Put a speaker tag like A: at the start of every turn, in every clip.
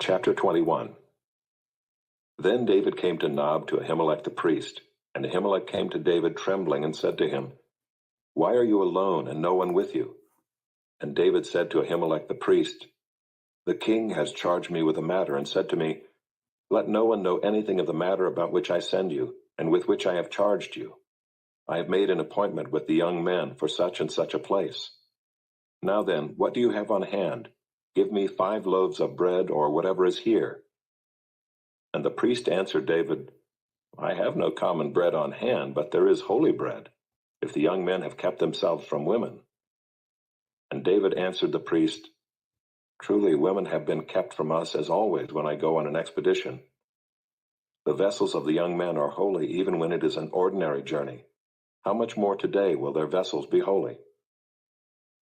A: Chapter 21. Then David came to Nob to Ahimelech the priest, and Ahimelech came to David trembling and said to him, "Why are you alone and no one with you?" And David said to Ahimelech the priest, "The king has charged me with a matter and said to me, 'Let no one know anything of the matter about which I send you, and with which I have charged you. I have made an appointment with the young men for such and such a place. Now then, what do you have on hand? Give me 5 loaves of bread or whatever is here." And the priest answered David, "I have no common bread on hand, but there is holy bread, if the young men have kept themselves from women." And David answered the priest, "Truly women have been kept from us as always when I go on an expedition. The vessels of the young men are holy even when it is an ordinary journey. How much more today will their vessels be holy?"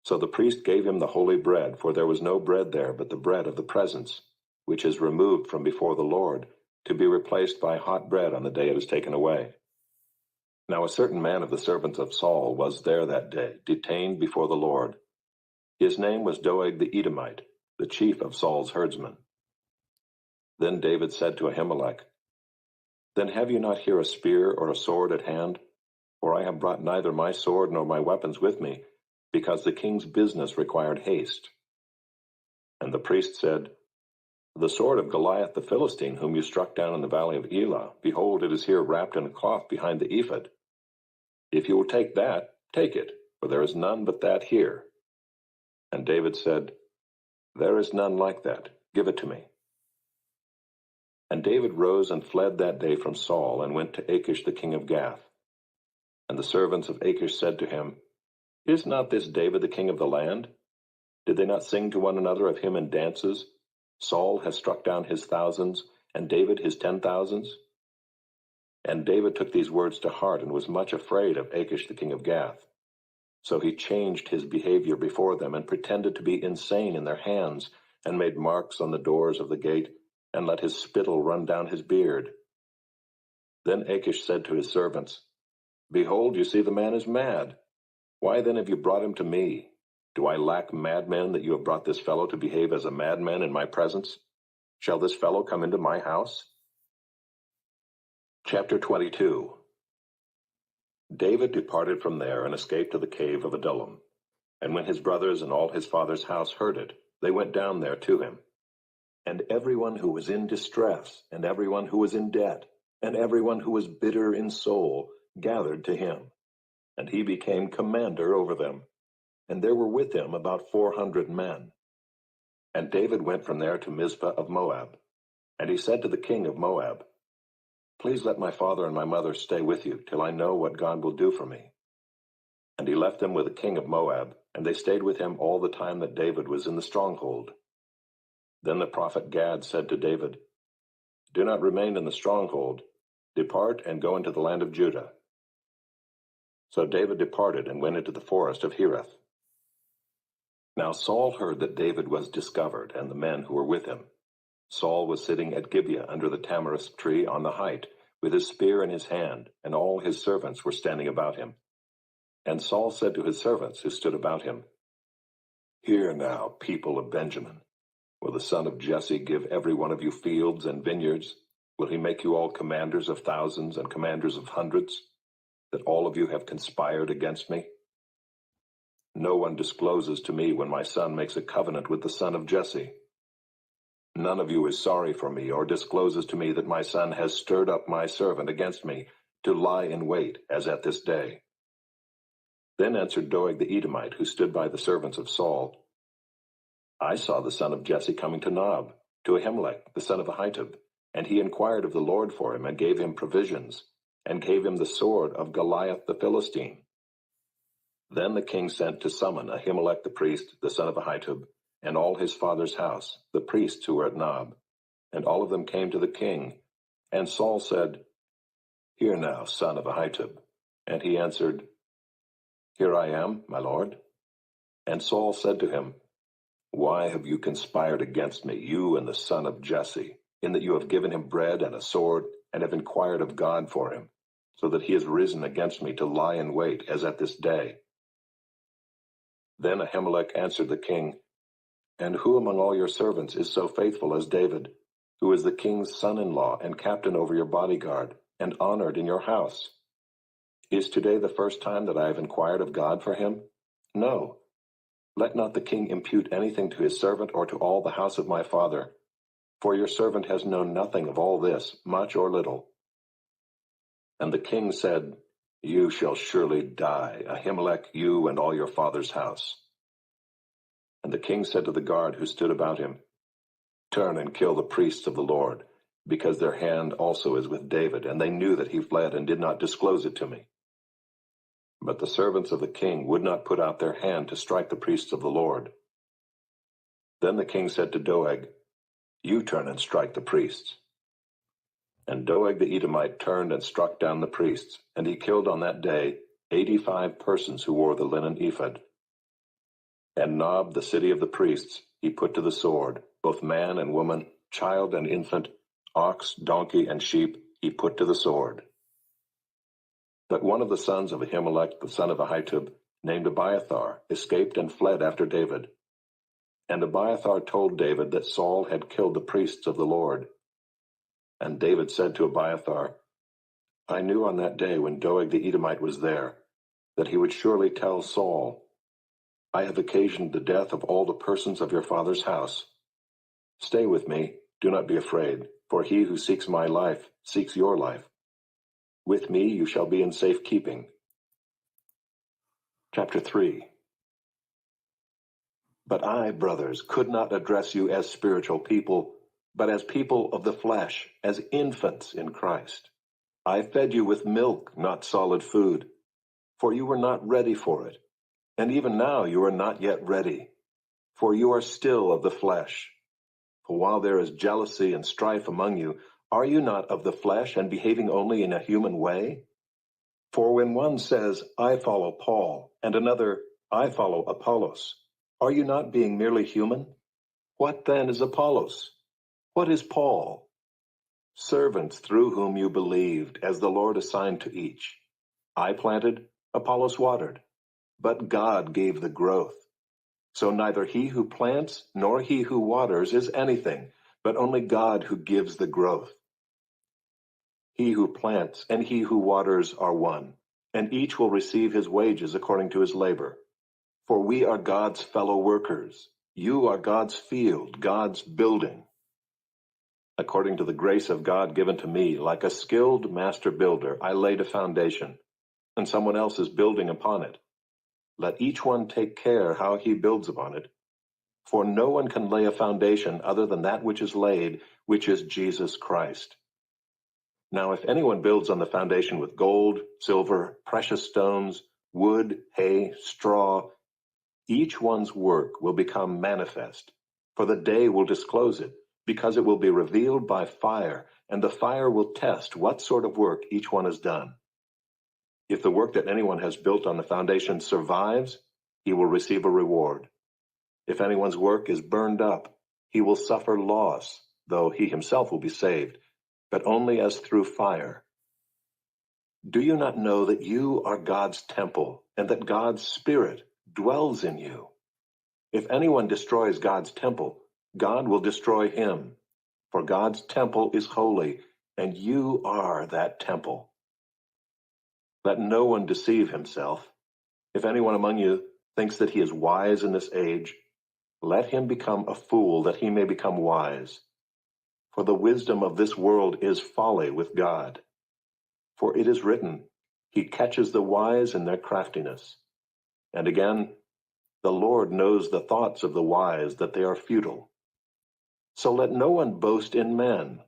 A: So the priest gave him the holy bread, for there was no bread there but the bread of the presence, which is removed from before the Lord, to be replaced by hot bread on the day it is taken away. Now a certain man of the servants of Saul was there that day, detained before the Lord. His name was Doeg the Edomite, the chief of Saul's herdsmen. Then David said to Ahimelech, "Then have you not here a spear or a sword at hand? For I have brought neither my sword nor my weapons with me, because the king's business required haste." And the priest said, "The sword of Goliath the Philistine, whom you struck down in the valley of Elah, behold, it is here wrapped in a cloth behind the ephod. If you will take that, take it, for there is none but that here." And David said, "There is none like that. Give it to me." And David rose and fled that day from Saul, and went to Achish the king of Gath. And the servants of Achish said to him, "Is not this David the king of the land? Did they not sing to one another of him in dances? Saul has struck down his thousands, and David his 10,000s. And David took these words to heart, and was much afraid of Achish the king of Gath. So he changed his behavior before them, and pretended to be insane in their hands, and made marks on the doors of the gate, and let his spittle run down his beard. Then Achish said to his servants, "Behold, you see the man is mad. Why then have you brought him to me? Do I lack madmen that you have brought this fellow to behave as a madman in my presence? Shall this fellow come into my house?" Chapter 22. David departed from there and escaped to the cave of Adullam. And when his brothers and all his father's house heard it, they went down there to him. And everyone who was in distress, and everyone who was in debt, and everyone who was bitter in soul, gathered to him. And he became commander over them. And there were with him about 400 men. And David went from there to Mizpah of Moab. And he said to the king of Moab, "Please let my father and my mother stay with you, till I know what God will do for me." And he left them with the king of Moab, and they stayed with him all the time that David was in the stronghold. Then the prophet Gad said to David, "Do not remain in the stronghold. Depart and go into the land of Judah." So David departed and went into the forest of Hereth. Now Saul heard that David was discovered, and the men who were with him. Saul was sitting at Gibeah under the tamarisk tree on the height, with his spear in his hand, and all his servants were standing about him. And Saul said to his servants who stood about him, "Hear now, people of Benjamin. Will the son of Jesse give every one of you fields and vineyards? Will he make you all commanders of thousands and commanders of hundreds, that all of you have conspired against me? No one discloses to me when my son makes a covenant with the son of Jesse. None of you is sorry for me, or discloses to me that my son has stirred up my servant against me, to lie in wait, as at this day." Then answered Doeg the Edomite, who stood by the servants of Saul, "I saw the son of Jesse coming to Nob, to Ahimelech, the son of Ahitub, and he inquired of the Lord for him, and gave him provisions, and gave him the sword of Goliath the Philistine." Then the king sent to summon Ahimelech the priest, the son of Ahitub, and all his father's house, the priests who were at Nob. And all of them came to the king. And Saul said, "Hear now, son of Ahitub." And he answered, "Here I am, my lord." And Saul said to him, "Why have you conspired against me, you and the son of Jesse, in that you have given him bread and a sword, and have inquired of God for him, so that he has risen against me to lie in wait, as at this day?" Then Ahimelech answered the king, And who among all your servants is so faithful as David, who is the king's son-in-law and captain over your bodyguard, and honored in your house? Is today the first time that I have inquired of God for him? No. Let not the king impute anything to his servant or to all the house of my father, for your servant has known nothing of all this, much or little. And the king said, You shall surely die, Ahimelech, you and all your father's house. And the king said to the guard who stood about him, Turn and kill the priests of the Lord, because their hand also is with David, and they knew that he fled and did not disclose it to me. But the servants of the king would not put out their hand to strike the priests of the Lord. Then the king said to Doeg, You turn and strike the priests. And Doeg the Edomite turned and struck down the priests, and he killed on that day 85 persons who wore the linen ephod. And Nob, the city of the priests, he put to the sword, both man and woman, child and infant, ox, donkey, and sheep, he put to the sword. But one of the sons of Ahimelech, the son of Ahitub, named Abiathar, escaped and fled after David. And Abiathar told David that Saul had killed the priests of the Lord. And David said to Abiathar, I knew on that day when Doeg the Edomite was there, that he would surely tell Saul, I have occasioned the death of all the persons of your father's house. Stay with me, do not be afraid, for he who seeks my life seeks your life. With me you shall be in safe keeping. Chapter 3. But I, brothers, could not address you as spiritual people, but as people of the flesh, as infants in Christ. I fed you with milk, not solid food, for you were not ready for it. And even now you are not yet ready, for you are still of the flesh. For while there is jealousy and strife among you, are you not of the flesh and behaving only in a human way? For when one says, I follow Paul, and another, I follow Apollos, are you not being merely human? What then is Apollos? What is Paul? Servants through whom you believed, as the Lord assigned to each. I planted, Apollos watered, but God gave the growth. So neither he who plants nor he who waters is anything, but only God who gives the growth. He who plants and he who waters are one, and each will receive his wages according to his labor. For we are God's fellow workers. You are God's field, God's building. According to the grace of God given to me, like a skilled master builder, I laid a foundation, and someone else is building upon it. Let each one take care how he builds upon it. For no one can lay a foundation other than that which is laid, which is Jesus Christ. Now if anyone builds on the foundation with gold, silver, precious stones, wood, hay, straw, each one's work will become manifest, for the day will disclose it, because it will be revealed by fire, and the fire will test what sort of work each one has done. If the work that anyone has built on the foundation survives, he will receive a reward. If anyone's work is burned up, he will suffer loss, though he himself will be saved, but only as through fire. Do you not know that you are God's temple, and that God's Spirit dwells in you? If anyone destroys God's temple, God will destroy him, for God's temple is holy, and you are that temple. Let no one deceive himself. If anyone among you thinks that he is wise in this age, let him become a fool that he may become wise. For the wisdom of this world is folly with God. For it is written, He catches the wise in their craftiness. And again, the Lord knows the thoughts of the wise, that they are futile. So let no one boast in men,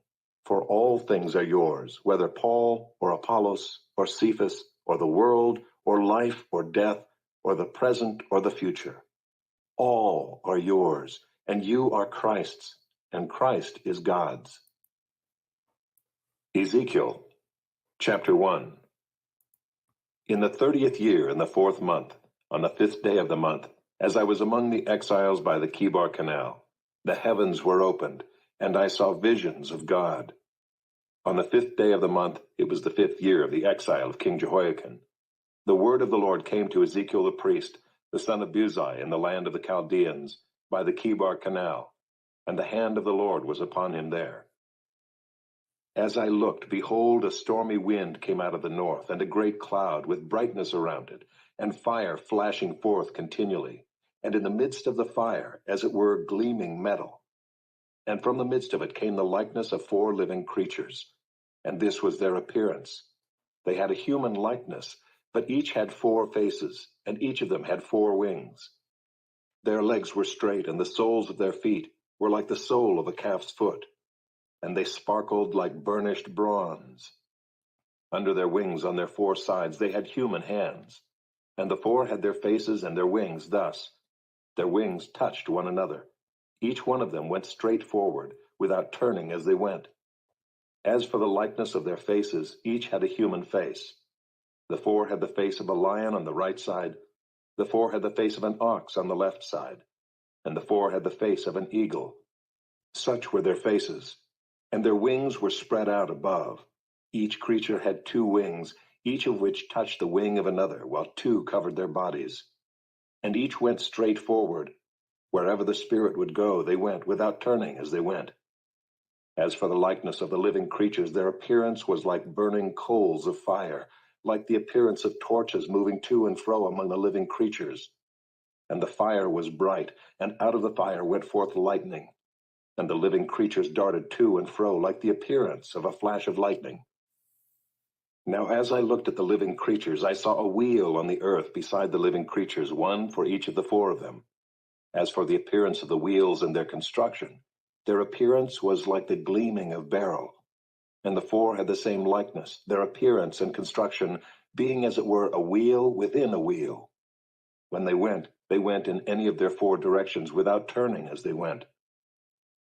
A: for all things are yours, whether Paul or Apollos or Cephas or the world or life or death or the present or the future. All are yours, and you are Christ's, and Christ is God's. Ezekiel, chapter 1. In the 30th year, in the 4th month, on the 5th day of the month, as I was among the exiles by the Kibar Canal, the heavens were opened, and I saw visions of God. On the 5th day of the month, it was the 5th year of the exile of King Jehoiakim, the word of the Lord came to Ezekiel the priest, the son of Buzi, in the land of the Chaldeans, by the Kibar Canal, and the hand of the Lord was upon him there. As I looked, behold, a stormy wind came out of the north, and a great cloud with brightness around it, and fire flashing forth continually, and in the midst of the fire, as it were, gleaming metal. And from the midst of it came the likeness of 4 living creatures, and this was their appearance. They had a human likeness, but each had 4 faces, and each of them had 4 wings. Their legs were straight, and the soles of their feet were like the sole of a calf's foot, and they sparkled like burnished bronze. Under their wings on their 4 sides they had human hands, and the 4 had their faces and their wings thus. Their wings touched one another. Each one of them went straight forward, without turning as they went. As for the likeness of their faces, each had a human face. The 4 had the face of a lion on the right side, the 4 had the face of an ox on the left side, and the 4 had the face of an eagle. Such were their faces, and their wings were spread out above. Each creature had 2 wings, each of which touched the wing of another, while 2 covered their bodies. And each went straight forward. Wherever the Spirit would go, they went, without turning as they went. As for the likeness of the living creatures, their appearance was like burning coals of fire, like the appearance of torches moving to and fro among the living creatures. And the fire was bright, and out of the fire went forth lightning. And the living creatures darted to and fro like the appearance of a flash of lightning. Now as I looked at the living creatures, I saw a wheel on the earth beside the living creatures, one for each of the 4 of them. As for the appearance of the wheels and their construction, their appearance was like the gleaming of beryl. And the 4 had the same likeness, their appearance and construction being as it were a wheel within a wheel. When they went in any of their 4 directions without turning as they went.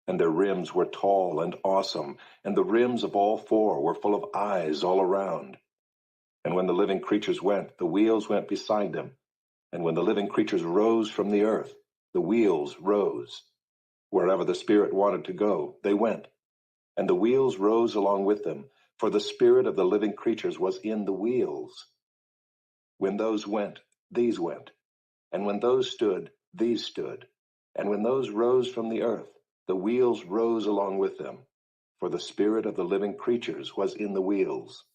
A: And their rims were tall and awesome, and the rims of all 4 were full of eyes all around. And when the living creatures went, the wheels went beside them. And when the living creatures rose from the earth, the wheels rose. Wherever the Spirit wanted to go, they went. And the wheels rose along with them, for the spirit of the living creatures was in the wheels. When those went, these went. And when those stood, these stood. And when those rose from the earth, the wheels rose along with them, for the spirit of the living creatures was in the wheels.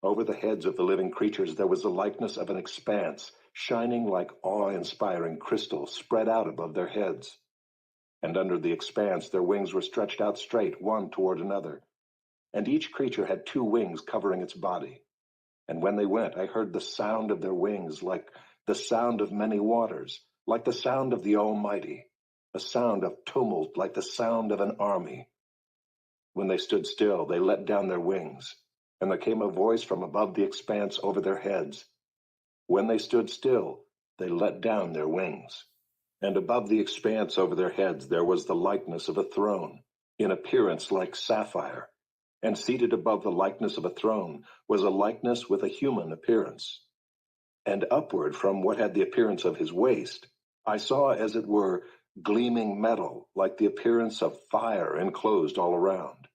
A: Over the heads of the living creatures there was the likeness of an expanse, shining like awe-inspiring crystal spread out above their heads. And under the expanse their wings were stretched out straight, one toward another. And each creature had 2 wings covering its body. And when they went, I heard the sound of their wings like the sound of many waters, like the sound of the Almighty, a sound of tumult like the sound of an army. When they stood still, they let down their wings, and there came a voice from above the expanse over their heads. When they stood still, they let down their wings. And above the expanse over their heads there was the likeness of a throne, in appearance like sapphire, and seated above the likeness of a throne was a likeness with a human appearance. And upward from what had the appearance of his waist, I saw as it were gleaming metal, like the appearance of fire enclosed all around.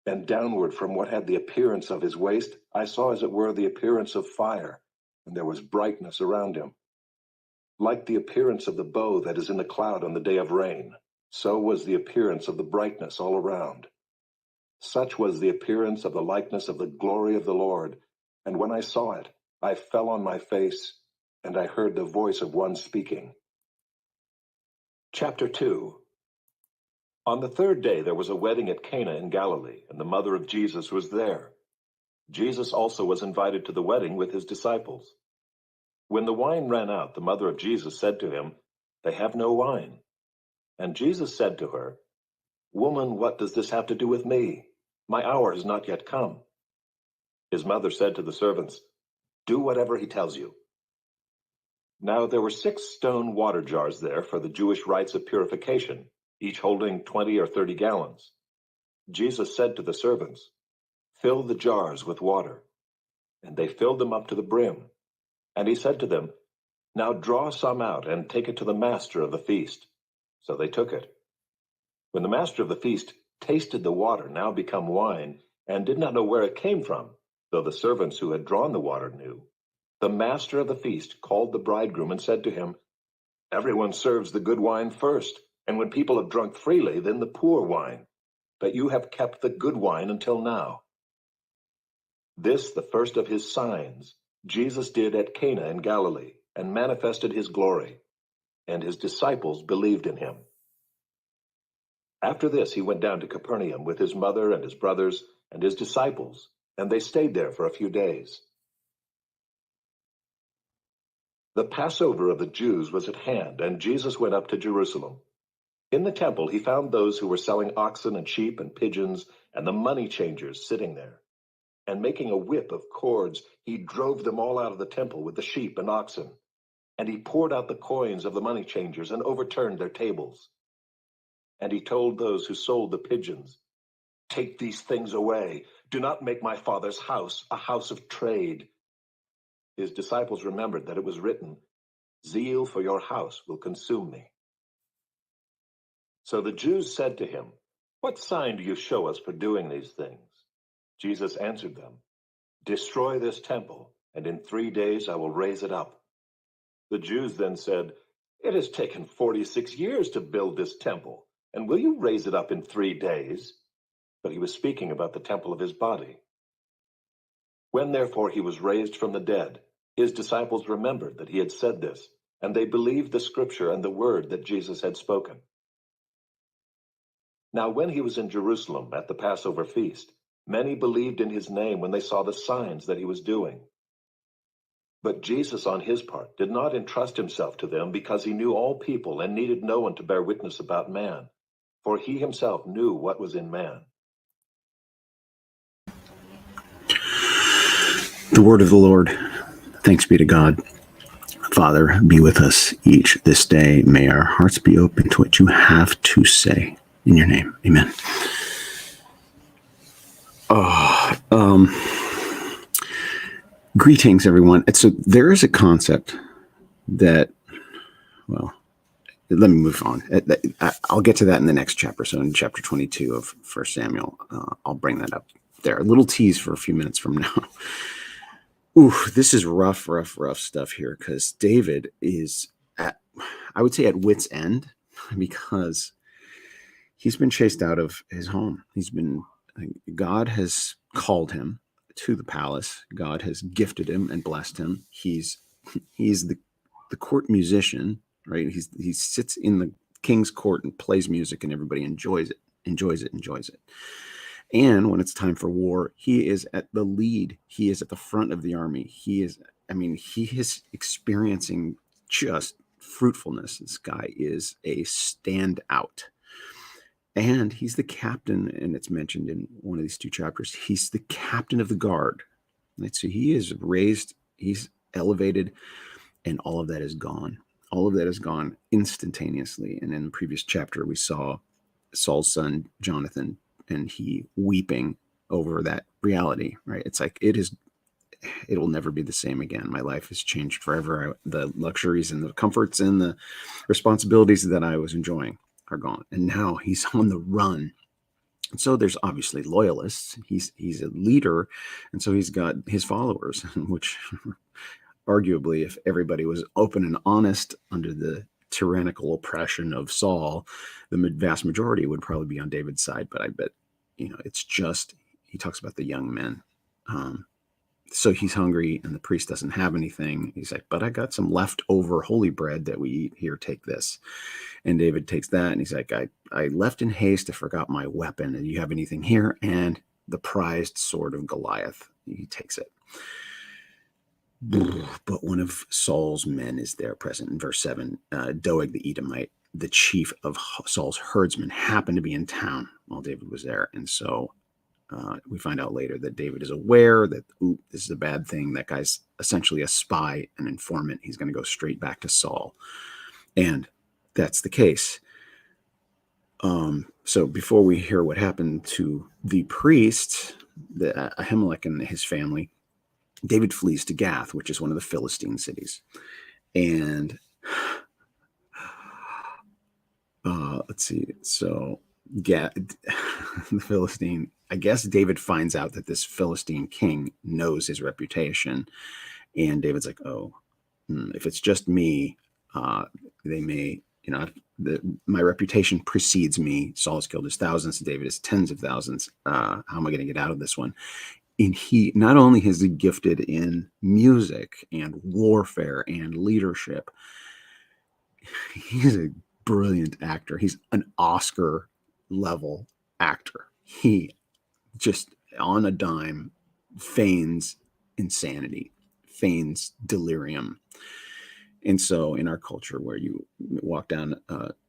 A: And downward from what had the appearance of his waist, I saw as it were the appearance of fire, and there was brightness around him. Like the appearance of the bow that is in the cloud on the day of rain, so was the appearance of the brightness all around. Such was the appearance of the likeness of the glory of the Lord, and when I saw it, I fell on my face, and I heard the voice of one speaking. Chapter 2. On the 3rd day there was a wedding at Cana in Galilee, and the mother of Jesus was there. Jesus also was invited to the wedding with his disciples. When the wine ran out, the mother of Jesus said to him, "They have no wine." And Jesus said to her, "Woman, what does this have to do with me? My hour has not yet come." His mother said to the servants, "Do whatever he tells you." Now there were 6 stone water jars there for the Jewish rites of purification, each holding 20 or 30 gallons. Jesus said to the servants, "Fill the jars with water." And they filled them up to the brim. And he said to them, "Now draw some out and take it to the master of the feast." So they took it. When the master of the feast tasted the water, now become wine, and did not know where it came from, though the servants who had drawn the water knew, the master of the feast called the bridegroom and said to him, Everyone serves the good wine first, and when people have drunk freely, then the poor wine. But you have kept the good wine until now." This, the first of his signs, Jesus did at Cana in Galilee, and manifested his glory, and his disciples believed in him. After this, he went down to Capernaum with his mother and his brothers and his disciples, and they stayed there for a few days. The Passover of the Jews was at hand, and Jesus went up to Jerusalem. In the temple, he found those who were selling oxen and sheep and pigeons, and the money changers sitting there. And making a whip of cords, he drove them all out of the temple with the sheep and oxen. And he poured out the coins of the money changers and overturned their tables. And he told those who sold the pigeons, "Take these things away. Do not make my Father's house a house of trade." His disciples remembered that it was written, "Zeal for your house will consume me." So the Jews said to him, "What sign do you show us for doing these things?" Jesus answered them, "Destroy this temple, and in 3 days I will raise it up." The Jews then said, "It has taken 46 years to build this temple, and will you raise it up in 3 days?" But he was speaking about the temple of his body. When therefore he was raised from the dead, his disciples remembered that he had said this, and they believed the scripture and the word that Jesus had spoken. Now when he was in Jerusalem at the Passover feast, many believed in his name when they saw the signs that he was doing. But Jesus, on his part, did not entrust himself to them because he knew all people and needed no one to bear witness about man, for he himself knew what was in man.
B: The word of the Lord. Thanks be to God. Father, be with us each this day. May our hearts be open to what you have to say. In your name, amen. Greetings, everyone. So there is a concept that, well, let me move on. I'll get to that in the next chapter. So in chapter 22 of 1 Samuel, I'll bring that up there. A little tease for a few minutes from now. Ooh, this is rough stuff here, because David is I would say at wit's end, because he's been chased out of his home. God has called him to the palace. God has gifted him and blessed him. He's the court musician, right? He sits in the king's court and plays music, and everybody enjoys it. And when it's time for war, he is at the lead. He is at the front of the army. He is experiencing just fruitfulness. This guy is a standout. And he's the captain, and it's mentioned in one of these two chapters. He's the captain of the guard. Right? So he is raised, he's elevated, and all of that is gone. All of that is gone instantaneously. And in the previous chapter, we saw Saul's son, Jonathan, and he weeping over that reality, right? It's like, it'll never be the same again. My life has changed forever. The luxuries and the comforts and the responsibilities that I was enjoying are gone. And now he's on the run. And so there's obviously loyalists. He's a leader. And so he's got his followers, which arguably, if everybody was open and honest under the tyrannical oppression of Saul, the vast majority would probably be on David's side. But I bet, it's just, he talks about the young men. So he's hungry, and the priest doesn't have anything. He's like, "But I got some leftover holy bread that we eat here. Take this." And David takes that, and he's like, I left in haste. I forgot my weapon. And you have anything here? And the prized sword of Goliath. He takes it. But one of Saul's men is there present. In verse 7, Doeg the Edomite, the chief of Saul's herdsmen, happened to be in town while David was there. And so we find out later that David is aware that, this is a bad thing. That guy's essentially a spy, an informant. He's going to go straight back to Saul. And that's the case. So before we hear what happened to the priest, Ahimelech and his family, David flees to Gath, which is one of the Philistine cities. And let's see. So Gath, the Philistine, I guess David finds out that this Philistine king knows his reputation. And David's like, if it's just me, They may, my reputation precedes me. Saul has killed his thousands, David is tens of thousands. How am I going to get out of this one? And he not only is he gifted in music and warfare and leadership, he's a brilliant actor. He's an Oscar level actor. He just on a dime feigns insanity, feigns delirium. And so in our culture, where you walk down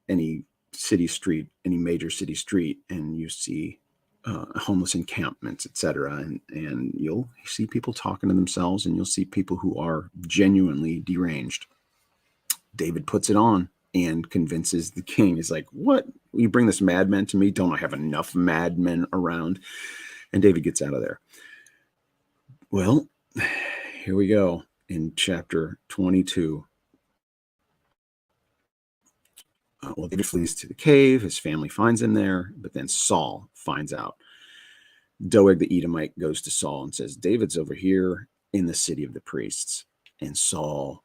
B: any city street, any major city street, and you see homeless encampments, etc., and you'll see people talking to themselves, and you'll see people who are genuinely deranged. David puts it on and convinces the king. He's like, "What? You bring this madman to me? Don't I have enough madmen around?" And David gets out of there. Well, here we go in chapter 22. Well, David flees to the cave. His family finds him there, but then Saul finds out. Doeg the Edomite goes to Saul and says, "David's over here in the city of the priests." And Saul,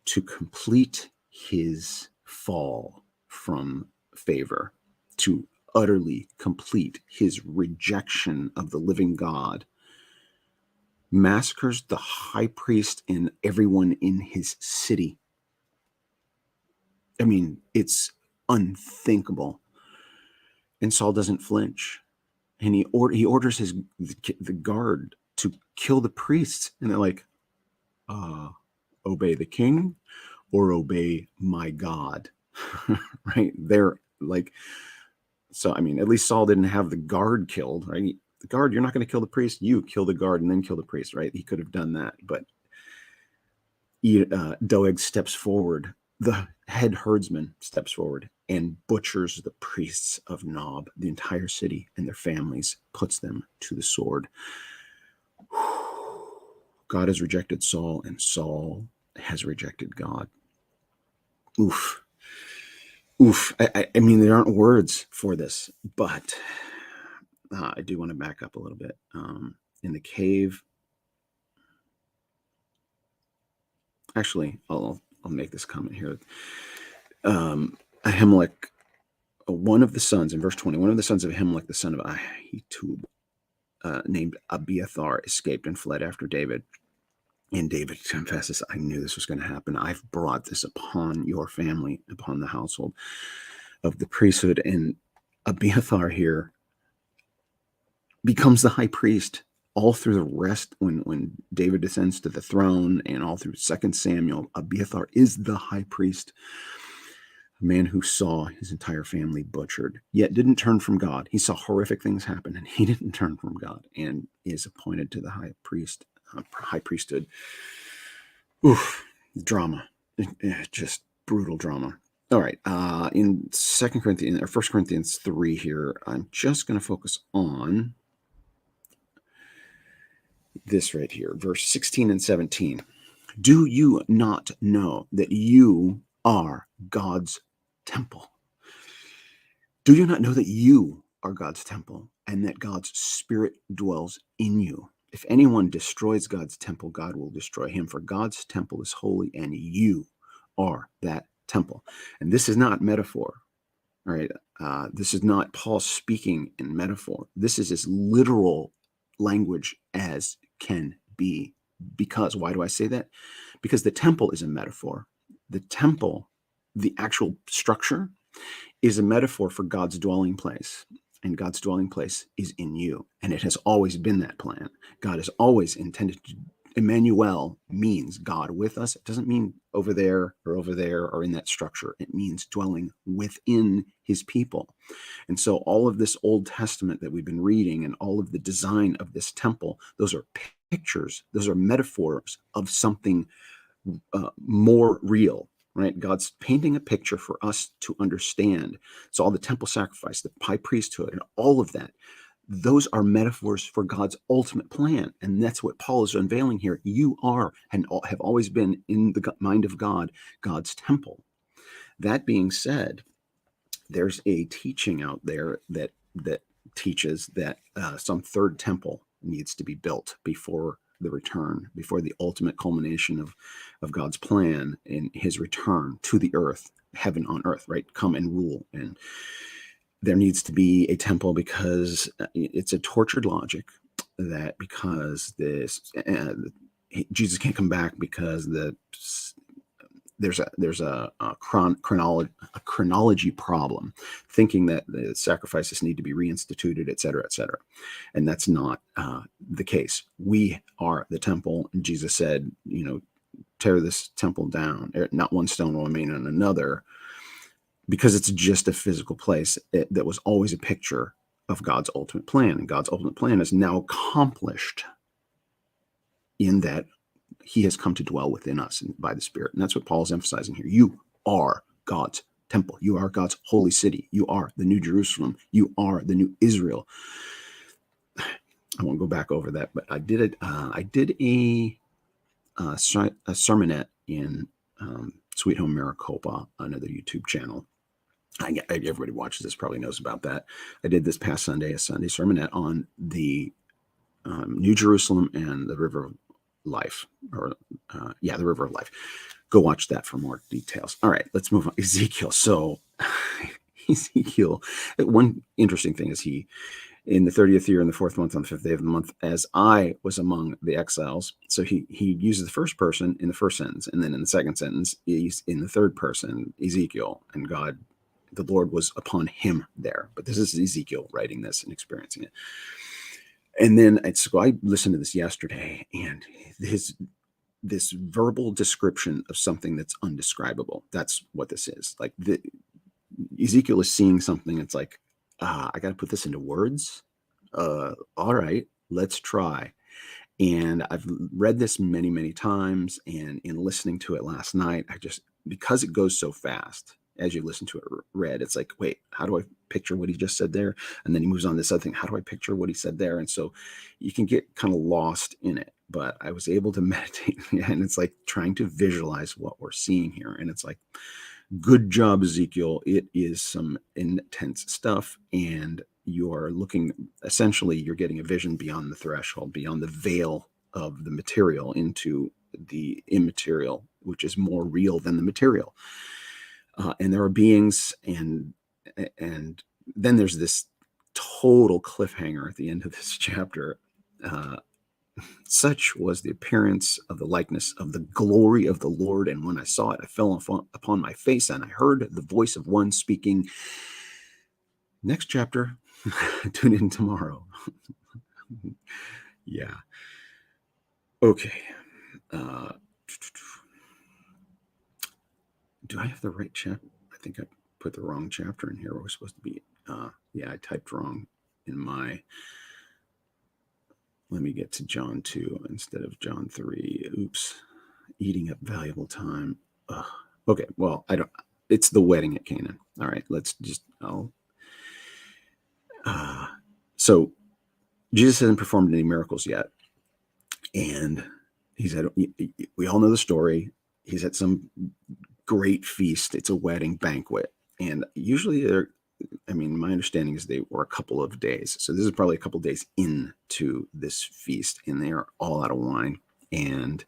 B: to complete his fall from favor, to utterly complete his rejection of the living God, massacres the high priest and everyone in his city. I mean, it's unthinkable. And Saul doesn't flinch. And he orders the guard to kill the priests. And they're like, obey the king or obey my God. Right? They're like, so, I mean, at least Saul didn't have the guard killed, right? The guard, you're not going to kill the priest. You kill the guard and then kill the priest, right? He could have done that. But Doeg steps forward. The head herdsman steps forward and butchers the priests of Nob, the entire city and their families, puts them to the sword. God has rejected Saul, and Saul has rejected God. Oof. Oof. I mean, there aren't words for this, but I do want to back up a little bit. In the cave, actually, I'll make this comment here. Ahimelech, one of the sons, in verse 20, one of the sons of Ahimelech, the son of Ahitub, named Abiathar, escaped and fled after David. And David confesses, "I knew this was going to happen. I've brought this upon your family, upon the household of the priesthood." And Abiathar here becomes the high priest all through the rest, when David descends to the throne, and all through 2 Samuel. Abiathar is the high priest, a man who saw his entire family butchered, yet didn't turn from God. He saw horrific things happen, and he didn't turn from God, and is appointed to the high priesthood. Oof, drama, just brutal drama. All right, in 2 Corinthians or 1 Corinthians 3 here, I'm just going to focus on this right here, verse 16 and 17. Do you not know that you are God's temple? Do you not know that you are God's temple, and that God's Spirit dwells in you? If anyone destroys God's temple, God will destroy him, for God's temple is holy, and you are that temple. And this is not metaphor, all right? This is not Paul speaking in metaphor. This is as literal language as can be. Because, why do I say that? Because the temple is a metaphor. The temple, the actual structure, is a metaphor for God's dwelling place. And God's dwelling place is in you. And it has always been that plan. God has always intended to. Emmanuel means God with us. It doesn't mean over there or in that structure. It means dwelling within his people. And so all of this Old Testament that we've been reading, and all of the design of this temple, those are pictures, those are metaphors of something more real, right? God's painting a picture for us to understand. So all the temple sacrifice, the high priesthood, and all of that, those are metaphors for God's ultimate plan. And that's what Paul is unveiling here. You are, and have always been, in the mind of God, God's temple. That being said, there's a teaching out there that teaches that some third temple needs to be built before the return, before the ultimate culmination of God's plan in his return to the earth, heaven on earth, right? Come and rule. And there needs to be a temple, because it's a tortured logic that because Jesus can't come back because there's a chronology problem, thinking that the sacrifices need to be reinstituted, et cetera, and that's not the case. We are the temple, and Jesus said, tear this temple down. Not one stone will remain on another, because it's just a physical place that was always a picture of God's ultimate plan, and God's ultimate plan is now accomplished in that he has come to dwell within us by the Spirit. And that's what Paul's emphasizing here. You are God's temple. You are God's holy city. You are the New Jerusalem. You are the new Israel. I won't go back over that, but I did a sermonette in Sweet Home Maricopa, another YouTube channel. Everybody watches this probably knows about that. I did this past Sunday, a Sunday sermonette on the New Jerusalem and the River of Life, the River of Life. Go watch that for more details. All right, let's move on. Ezekiel. So Ezekiel, one interesting thing is he, in the 30th year, in the 4th month, on the 5th day of the month, as I was among the exiles. So he uses the first person in the first sentence, and then in the second sentence, he's in the third person, Ezekiel, and God, the Lord was upon him there. But this is Ezekiel writing this and experiencing it. And then I listened to this yesterday, and this verbal description of something that's undescribable. That's what this is. Like Ezekiel is seeing something. It's like, I got to put this into words. All right, let's try. And I've read this many, many times. And in listening to it last night, because it goes so fast, as you listen to it read, it's like, wait, how do I picture what he just said there? And then he moves on to this other thing. How do I picture what he said there? And so you can get kind of lost in it. But I was able to meditate, and it's like trying to visualize what we're seeing here. And it's like, good job, Ezekiel. It is some intense stuff. And you're you're getting a vision beyond the threshold, beyond the veil of the material, into the immaterial, which is more real than the material. And there are beings, and then there's this total cliffhanger at the end of this chapter. Such was the appearance of the likeness of the glory of the Lord, and when I saw it, I fell upon my face, and I heard the voice of one speaking. Next chapter. Tune in tomorrow. Yeah. Okay. Do I have the right chapter? I think I put the wrong chapter in here. We're supposed to be. I typed wrong in my. Let me get to John 2 instead of John 3. Oops. Eating up valuable time. Ugh. Okay. Well, I don't. It's the wedding at Canaan. All right. Let's just. So Jesus hasn't performed any miracles yet, and he said, we all know the story. He's at some great feast. It's a wedding banquet, and usually my understanding is they were a couple of days. So this is probably a couple of days into this feast, and they are all out of wine. And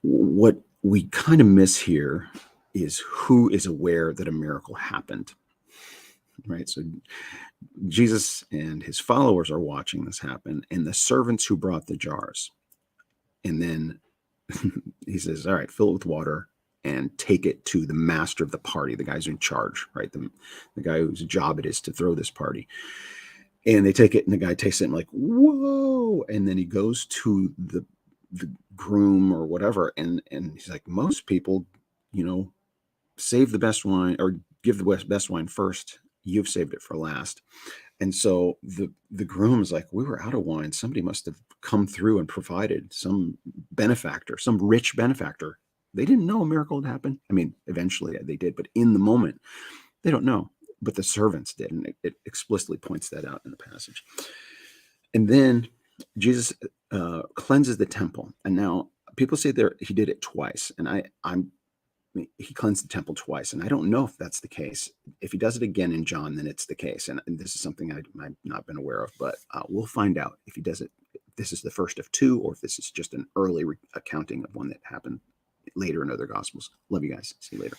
B: what we kind of miss here is who is aware that a miracle happened, right? So Jesus and his followers are watching this happen, and the servants who brought the jars. And then he says, all right, fill it with water and take it to the master of the party, the guys in charge, right? The guy whose job it is to throw this party. And they take it, and the guy tastes it and like, whoa. And then he goes to the groom or whatever. And he's like, most people, save the best wine or give the best wine first. You've saved it for last. And so the groom is like, we were out of wine. Somebody must have come through and provided, some benefactor, some rich benefactor. They didn't know a miracle had happened. I mean, eventually they did, but in the moment, they don't know. But the servants did, and it explicitly points that out in the passage. And then Jesus cleanses the temple. And now people say he did it twice. And he cleansed the temple twice. And I don't know if that's the case. If he does it again in John, then it's the case. And this is something I've not been aware of, but we'll find out if he does it this is the first of two, or if this is just an early accounting of one that happened later in other Gospels. Love you guys. See you later.